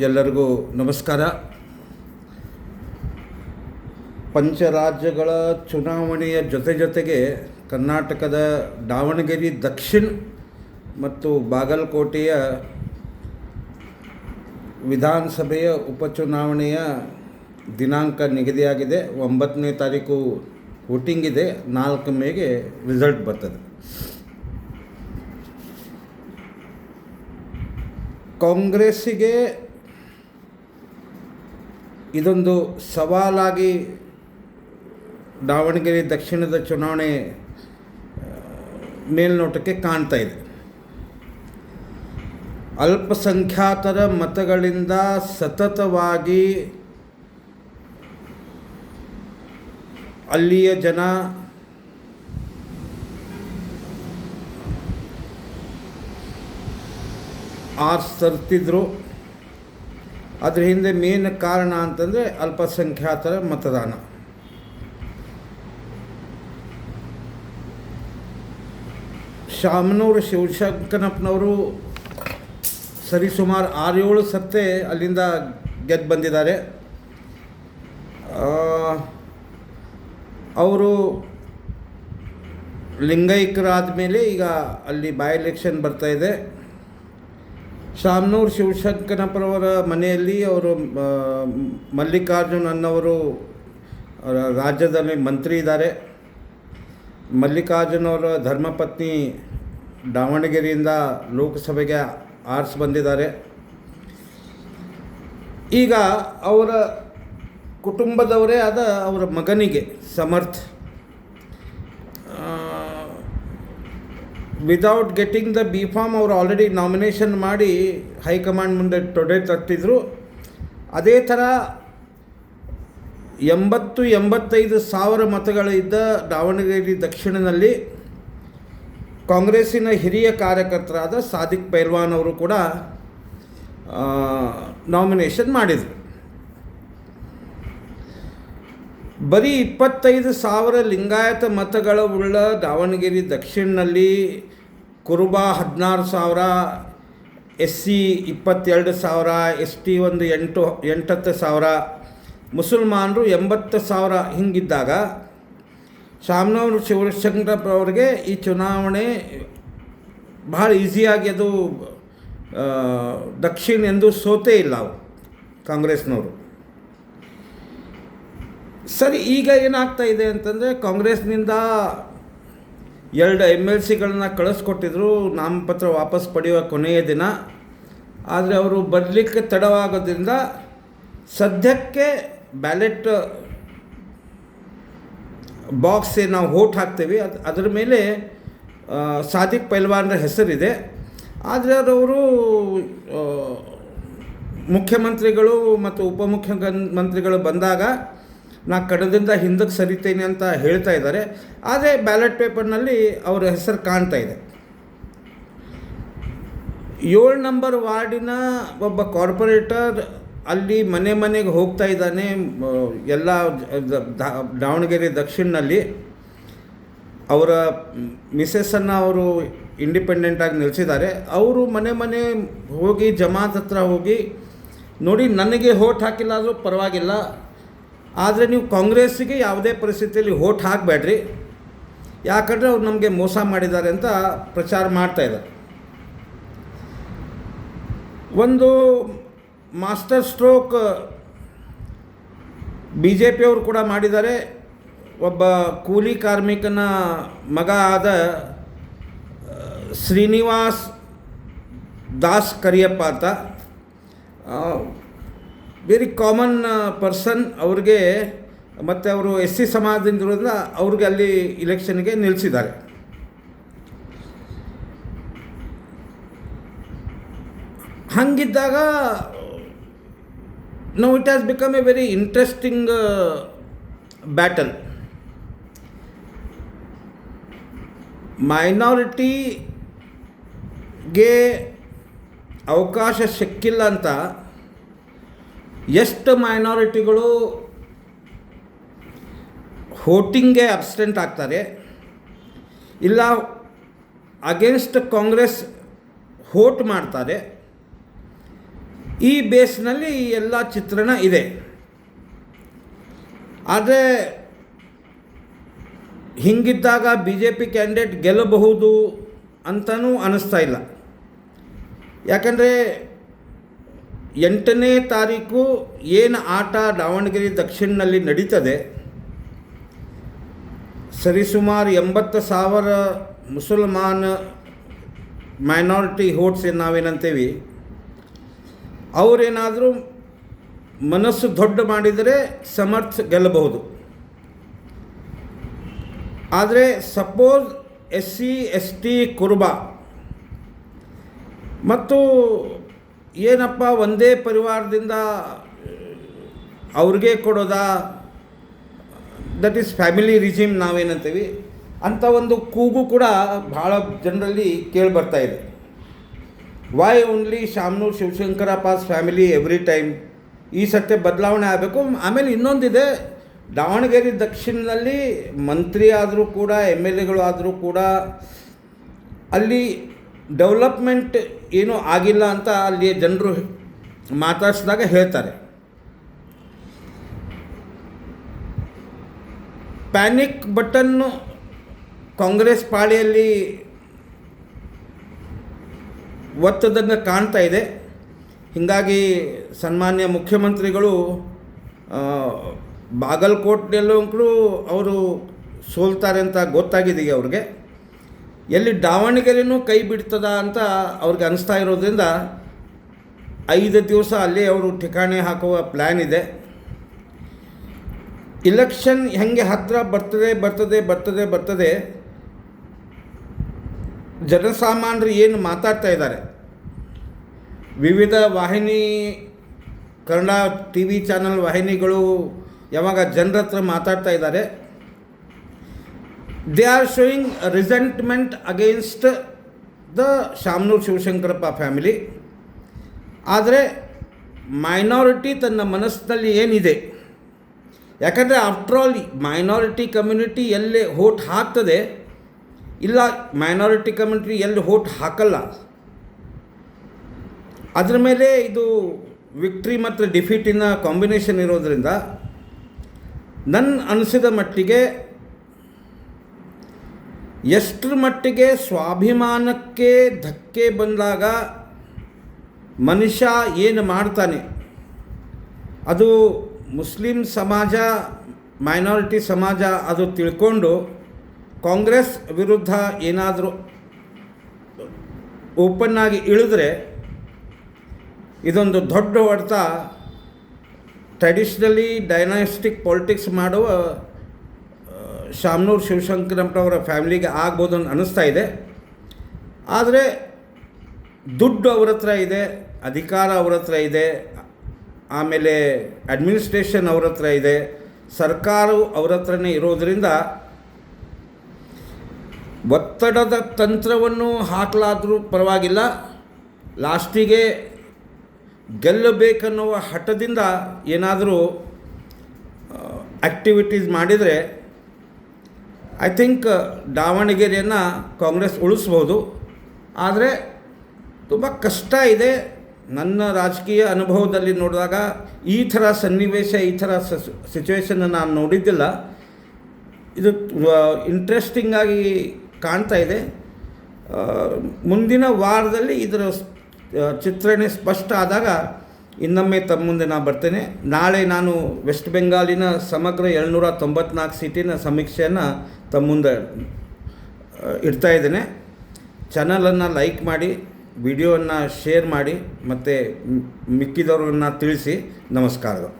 ಎಲ್ಲರಿಗೂ ನಮಸ್ಕಾರ. ಪಂಚರಾಜ್ಯಗಳ ಚುನಾವಣೆಯ ಜೊತೆಗೆ ಕರ್ನಾಟಕದ ದಾವಣಗೆರೆ ದಕ್ಷಿಣ ಮತ್ತು ಬಾಗಲಕೋಟೆಯ ವಿಧಾನಸಭೆಯ ಉಪಚುನಾವಣೆಯ ದಿನಾಂಕ ನಿಗದಿಯಾಗಿದೆ. 9ನೇ ತಾರೀಕು ವೋಟಿಂಗ್ ಇದೆ. 4 ಮೇಗೆ ರಿಸಲ್ಟ್ ಬರ್ತದೆ. ಕಾಂಗ್ರೆಸ್ಸಿಗೆ ಇದೊಂದು ಸವಾಲಾಗಿ ದಾವಣಗೆರೆ ದಕ್ಷಿಣದ ಚುನಾವಣೆ ಮೇಲ್ನೋಟಕ್ಕೆ ಕಾಣ್ತಾ ಇದೆ. ಅಲ್ಪಸಂಖ್ಯಾತರ ಮತಗಳಿಂದ ಸತತವಾಗಿ ಅಲ್ಲಿಯ ಜನ ಆರಿಸ್ತಿದ್ರು. ಅದ್ರ ಹಿಂದೆ ಮೇನ್ ಕಾರಣ ಅಂತಂದರೆ ಅಲ್ಪಸಂಖ್ಯಾತರ ಮತದಾನ. ಶಾಮನೂರು ಶಿವಶಂಕರಪ್ಪನವರು ಸರಿಸುಮಾರು 6-7 ಸತ್ತೆ ಅಲ್ಲಿಂದ ಗೆದ್ದು ಬಂದಿದ್ದಾರೆ. ಅವರು ಲಿಂಗೈಕ್ಯರಾದ ಮೇಲೆ ಈಗ ಅಲ್ಲಿ ಬೈ ಎಲೆಕ್ಷನ್ ಬರ್ತಾಯಿದೆ. ಶಾಮನೂರು ಶಿವಶಂಕರಪ್ಪರವರ ಮನೆಯಲ್ಲಿ ಅವರು ಮಲ್ಲಿಕಾರ್ಜುನ್ ಅನ್ನೋರು ರಾಜ್ಯದಲ್ಲಿ ಮಂತ್ರಿ ಇದ್ದಾರೆ. ಮಲ್ಲಿಕಾರ್ಜುನ್ ಅವರ ಧರ್ಮಪತ್ನಿ ದಾವಣಗೆರೆಯಿಂದ ಲೋಕಸಭೆಗೆ ಆರಿಸಿ ಬಂದಿದ್ದಾರೆ. ಈಗ ಅವರ ಕುಟುಂಬದವರೇ ಆದ ಅವರ ಮಗನಿಗೆ Samarth without getting the B form ಅವರು ಆಲ್ರೆಡಿ ನಾಮಿನೇಷನ್ ಮಾಡಿ ಹೈಕಮಾಂಡ್ ಮುಂದೆ ತೊಡೆ ತಟ್ಟಿದ್ರು. ಅದೇ ಥರ 80-85 ಸಾವಿರ ಮತಗಳಿದ್ದ ದಾವಣಗೆರೆ ದಕ್ಷಿಣದಲ್ಲಿ ಕಾಂಗ್ರೆಸ್ಸಿನ ಹಿರಿಯ ಕಾರ್ಯಕರ್ತರಾದ ಸಾದಿಕ್ ಪೈಲ್ವಾನ್ ಅವರು ಕೂಡ ನಾಮಿನೇಷನ್ ಮಾಡಿದರು. ಬರೀ 25,000 ಲಿಂಗಾಯತ ಮತಗಳ ಉಳ್ಳ ದಾವಣಗೆರೆ ದಕ್ಷಿಣದಲ್ಲಿ ಕುರುಬ 16,000, SC 22,000, ST ಒಂದು 8-10,000, ಮುಸಲ್ಮಾನರು 80,000 ಹಿಂಗಿದ್ದಾಗ ಶಾಮನೂರು ಶಿವಶಂಕರಪ್ಪನವ್ರಿಗೆ ಈ ಚುನಾವಣೆ ಭಾಳ ಈಸಿಯಾಗಿ ಅದು ದಕ್ಷಿಣ ಎಂದು ಸೋತೇ ಇಲ್ಲ ಅವರು ಕಾಂಗ್ರೆಸ್ನವರು. ಸರಿ, ಈಗ ಏನಾಗ್ತಾ ಇದೆ ಅಂತಂದರೆ ಕಾಂಗ್ರೆಸ್ನಿಂದ 2 MLCಗಳನ್ನ ಕಳಿಸ್ಕೊಟ್ಟಿದ್ರು ನಾಮಪತ್ರ ವಾಪಸ್ ಪಡೆಯುವ ಕೊನೆಯ ದಿನ. ಆದರೆ ಅವರು ಬರಲಿಕ್ಕೆ ತಡವಾಗೋದ್ರಿಂದ ಸದ್ಯಕ್ಕೆ ಬ್ಯಾಲೆಟ್ ಬಾಕ್ಸ್ ನಾವು ವೋಟ್ ಹಾಕ್ತೇವೆ ಅದರ ಮೇಲೆ ಸಾದಿಕ್ ಪೈಲ್ವಾನ್ರ ಹೆಸರಿದೆ. ಆದರೆ ಅವರು ಮುಖ್ಯಮಂತ್ರಿಗಳು ಮತ್ತು ಉಪಮುಖ್ಯಮಂತ್ರಿಗಳು ಬಂದಾಗ ನಾ ಕಡದಿಂದ ಹಿಂದಕ್ಕೆ ಸರಿತೇನೆ ಅಂತ ಹೇಳ್ತಾ ಇದ್ದಾರೆ. ಆದರೆ ಬ್ಯಾಲೆಟ್ ಪೇಪರ್ನಲ್ಲಿ ಅವರ ಹೆಸರು ಕಾಣ್ತಾ ಇದೆ. 7 ನಂಬರ್ ವಾರ್ಡಿನ ಒಬ್ಬ ಕಾರ್ಪೊರೇಟರ್ ಅಲ್ಲಿ ಮನೆಗೆ ಹೋಗ್ತಾ ಇದ್ದಾನೆ. ಎಲ್ಲ ದಾವಣಗೆರೆ ದಕ್ಷಿಣದಲ್ಲಿ ಅವರ ಮಿಸೆಸ್ಸನ್ನು ಅವರು ಇಂಡಿಪೆಂಡೆಂಟಾಗಿ ನಿಲ್ಲಿಸಿದ್ದಾರೆ. ಅವರು ಮನೆ ಹೋಗಿ ಜಮಾತ್ ಹತ್ರ ಹೋಗಿ ನೋಡಿ, ನನಗೆ ವೋಟ್ ಹಾಕಿಲ್ಲ ಆದರೂ ಪರವಾಗಿಲ್ಲ, ಆದರೆ ನೀವು ಕಾಂಗ್ರೆಸ್ಸಿಗೆ ಯಾವುದೇ ಪರಿಸ್ಥಿತಿಯಲ್ಲಿ ವೋಟ್ ಹಾಕಬೇಡ್ರಿ, ಯಾಕಂದರೆ ಅವ್ರು ನಮಗೆ ಮೋಸ ಮಾಡಿದ್ದಾರೆ ಅಂತ ಪ್ರಚಾರ ಮಾಡ್ತಾಯಿದ್ದಾರೆ. ಒಂದು ಮಾಸ್ಟರ್ ಸ್ಟ್ರೋಕ್ BJP ಅವರು ಕೂಡ ಮಾಡಿದ್ದಾರೆ. ಒಬ್ಬ ಕೂಲಿ ಕಾರ್ಮಿಕನ ಮಗ ಆದ ಶ್ರೀನಿವಾಸ್ ದಾಸ್ ಕರಿಯಪ್ಪ ಅಂತ ವೆರಿ ಕಾಮನ್ ಪರ್ಸನ್, ಅವ್ರಿಗೆ ಮತ್ತು ಅವರು SC ಸಮಾಜದಿಂದ ಅವ್ರಿಗೆ ಅಲ್ಲಿ ಇಲೆಕ್ಷನ್ಗೆ ನಿಲ್ಲಿಸಿದ್ದಾರೆ. ಹಾಗಿದ್ದಾಗ now it has become a very interesting battle. ಮೈನಾರಿಟಿಗೆ ಅವಕಾಶ ಸಿಕ್ಕಿಲ್ಲ ಅಂತ ಎಷ್ಟು ಮೈನಾರಿಟಿಗಳು ವೋಟಿಂಗ್ಗೆ ಅಬ್ಸ್ಟೆಂಟ್ ಆಗ್ತಾರೆ, ಇಲ್ಲ ಅಗೇನ್ಸ್ಟ್ ಕಾಂಗ್ರೆಸ್ ವೋಟ್ ಮಾಡ್ತಾರೆ, ಈ ಬೇಸ್ನಲ್ಲಿ ಈ ಎಲ್ಲ ಚಿತ್ರಣ ಇದೆ. ಆದರೆ ಹೀಗಿದ್ದಾಗ ಬಿ ಜೆ ಪಿ ಕ್ಯಾಂಡಿಡೇಟ್ ಗೆಲ್ಲಬಹುದು ಅಂತಲೂ ಅನ್ನಿಸ್ತಾ ಇಲ್ಲ. ಯಾಕಂದರೆ 8ನೇ ತಾರೀಕು ಏನು ಆಟ ದಾವಣಗೆರೆ ದಕ್ಷಿಣದಲ್ಲಿ ನಡೀತದೆ, ಸರಿಸುಮಾರು 80,000 ಮುಸಲ್ಮಾನ ಮೈನಾರಿಟಿ ವೋಟ್ಸ್ ನಾವೇನಂತೀವಿ, ಅವರೇನಾದರೂ ಮನಸ್ಸು ದೊಡ್ಡ ಮಾಡಿದರೆ ಸಮರ್ಥ ಗೆಲ್ಲಬಹುದು. ಆದರೆ ಸಪೋಸ್ SC ST ಕುರುಬಾ ಮತ್ತು ಏನಪ್ಪ ಒಂದೇ ಪರಿವಾರದಿಂದ ಅವ್ರಿಗೆ ಕೊಡೋದಾ, ದಟ್ ಈಸ್ ಫ್ಯಾಮಿಲಿ ರಿಜಿಮ್ ನಾವೇನಂತೀವಿ, ಅಂಥ ಒಂದು ಕೂಗು ಕೂಡ ಭಾಳ ಜನರಲ್ಲಿ ಕೇಳಿಬರ್ತಾ ಇದೆ. Why only Shamanur Shivashankarappa's family every time? ಈ ಸತ್ಯ ಬದಲಾವಣೆ ಆಗಬೇಕು. ಆಮೇಲೆ ಇನ್ನೊಂದಿದೆ, ದಾವಣಗೆರೆ ದಕ್ಷಿಣದಲ್ಲಿ ಮಂತ್ರಿ ಆದರೂ ಕೂಡ MLAಗಳು ಆದರೂ ಕೂಡ ಅಲ್ಲಿ ಡೆವಲಪ್ಮೆಂಟ್ ಏನೂ ಆಗಿಲ್ಲ ಅಂತ ಅಲ್ಲಿ ಜನರು ಮಾತಾಡಿಸಿದಾಗ ಹೇಳ್ತಾರೆ. ಪ್ಯಾನಿಕ್ ಬಟನ್ನು ಕಾಂಗ್ರೆಸ್ ಪಾಳಿಯಲ್ಲಿ ಒತ್ತದಂಗೆ ಕಾಣ್ತಾ ಇದೆ. ಹೀಗಾಗಿ ಸನ್ಮಾನ್ಯ ಮುಖ್ಯಮಂತ್ರಿಗಳು ಬಾಗಲಕೋಟೆಯಲ್ಲೂ ಅವರು ಸೋಲ್ತಾರೆ ಅಂತ ಗೊತ್ತಾಗಿದೆಯಾ ಅವ್ರಿಗೆ. ಎಲ್ಲಿ ದಾವಣಗೆರೆನೂ ಕೈ ಬಿಡ್ತದ ಅಂತ ಅವ್ರಿಗೆ ಅನಿಸ್ತಾ ಇರೋದ್ರಿಂದ 5 ದಿವಸ ಅಲ್ಲೇ ಅವರು ಠಿಕಾಣೆ ಹಾಕುವ ಪ್ಲ್ಯಾನ್ ಇದೆ. ಇಲೆಕ್ಷನ್ ಹೆಂಗೆ ಹತ್ತಿರ ಬರ್ತದೆ ಜನಸಾಮಾನ್ಯರು ಏನು ಮಾತಾಡ್ತಾ ಇದ್ದಾರೆ, ವಿವಿಧ ವಾಹಿನಿ, ಕನ್ನಡ TV ಚಾನಲ್ ವಾಹಿನಿಗಳು ಯಾವಾಗ ಜನರ ಹತ್ರ ಮಾತಾಡ್ತಾ ಇದ್ದಾರೆ, they are showing resentment against the Shamanur Shivashankarappa family. ಆದರೆ ಮೈನಾರಿಟಿ ತನ್ನ ಮನಸ್ಸಿನಲ್ಲಿ ಏನಿದೆ, ಯಾಕಂದರೆ ಆಫ್ಟರ್ ಆಲ್ ಮೈನಾರಿಟಿ ಕಮ್ಯುನಿಟಿ ಎಲ್ಲಿ ವೋಟ್ ಹಾಕ್ತದೆ, ಇಲ್ಲ ಮೈನಾರಿಟಿ ಕಮ್ಯುನಿಟಿ ಎಲ್ಲಿ ವೋಟ್ ಹಾಕಲ್ಲ, ಅದರ ಮೇಲೆ ಇದು ವಿಕ್ಟ್ರಿ ಮತ್ತು ಡಿಫೀಟಿನ ಕಾಂಬಿನೇಷನ್ ಇರೋದರಿಂದ ನನ್ನ ಅನಿಸಿದ ಮಟ್ಟಿಗೆ ಎಷ್ಟರ ಮಟ್ಟಿಗೆ ಸ್ವಾಭಿಮಾನಕ್ಕೆ ಧಕ್ಕೆ ಬಂದಾಗ ಮನುಷ್ಯ ಏನು ಮಾಡ್ತಾನೆ, ಅದು ಮುಸ್ಲಿಂ ಸಮಾಜ, ಮೈನಾರಿಟಿ ಸಮಾಜ ಅದು ತಿಳ್ಕೊಂಡು ಕಾಂಗ್ರೆಸ್ ವಿರುದ್ಧ ಏನಾದರೂ ಓಪನ್ನಾಗಿ ಇಳಿದ್ರೆ ಇದೊಂದು ದೊಡ್ಡ ಹೊಡೆತ ಟ್ರೆಡಿಷ್ನಲಿ ಡೈನಾಸ್ಟಿಕ್ ಪಾಲಿಟಿಕ್ಸ್ ಮಾಡುವ ಶಾಮನೂರು ಶಿವಶಂಕರಪ್ಪನವರ ಫ್ಯಾಮಿಲಿಗೆ ಆಗ್ಬೋದು ಅಂತ ಅನ್ನಿಸ್ತಾ ಇದೆ. ಆದರೆ ದುಡ್ಡು ಅವ್ರ ಹತ್ರ ಇದೆ, ಅಧಿಕಾರ ಅವ್ರ ಹತ್ರ ಇದೆ, ಆಮೇಲೆ ಅಡ್ಮಿನಿಸ್ಟ್ರೇಷನ್ ಅವ್ರ ಹತ್ರ ಇದೆ, ಸರ್ಕಾರವು ಅವ್ರ ಹತ್ರನೇ ಇರೋದರಿಂದ ಒತ್ತಡದ ತಂತ್ರವನ್ನು ಹಾಕಲಾದರೂ ಪರವಾಗಿಲ್ಲ, ಲಾಸ್ಟಿಗೆ ಗೆಲ್ಲಬೇಕನ್ನುವ ಹಠದಿಂದ ಏನಾದರೂ ಆ್ಯಕ್ಟಿವಿಟೀಸ್ ಮಾಡಿದರೆ ಐ ಥಿಂಕ್ ದಾವಣಗೆರೆಯನ್ನು ಕಾಂಗ್ರೆಸ್ ಉಳಿಸ್ಬೋದು. ಆದರೆ ತುಂಬ ಕಷ್ಟ ಇದೆ. ನನ್ನ ರಾಜಕೀಯ ಅನುಭವದಲ್ಲಿ ನೋಡಿದಾಗ ಈ ಥರ ಸನ್ನಿವೇಶ, ಈ ಥರ ಸಿಚುವೇಶನ್ನ ನಾನು ನೋಡಿದ್ದಿಲ್ಲ. ಇದು ಇಂಟ್ರೆಸ್ಟಿಂಗಾಗಿ ಕಾಣ್ತಾ ಇದೆ. ಮುಂದಿನ ವಾರದಲ್ಲಿ ಇದರ ಚಿತ್ರಣ ಸ್ಪಷ್ಟ ಆದಾಗ ಇನ್ನೊಮ್ಮೆ ತಮ್ಮ ಮುಂದೆ ನಾನು ಬರ್ತೇನೆ. ನಾಳೆ ನಾನು ವೆಸ್ಟ್ ಬೆಂಗಾಲಿನ ಸಮಗ್ರ 794 ಸೀಟಿನ ಸಮೀಕ್ಷೆಯನ್ನು ತಮ್ಮ ಮುಂದೆ ಇಡ್ತಾ ಇದ್ದೇನೆ. ಚಾನಲನ್ನು ಲೈಕ್ ಮಾಡಿ, ವಿಡಿಯೋವನ್ನು ಶೇರ್ ಮಾಡಿ, ಮತ್ತು ಮಿಕ್ಕಿದವ್ರನ್ನ ತಿಳಿಸಿ. ನಮಸ್ಕಾರಗಳು.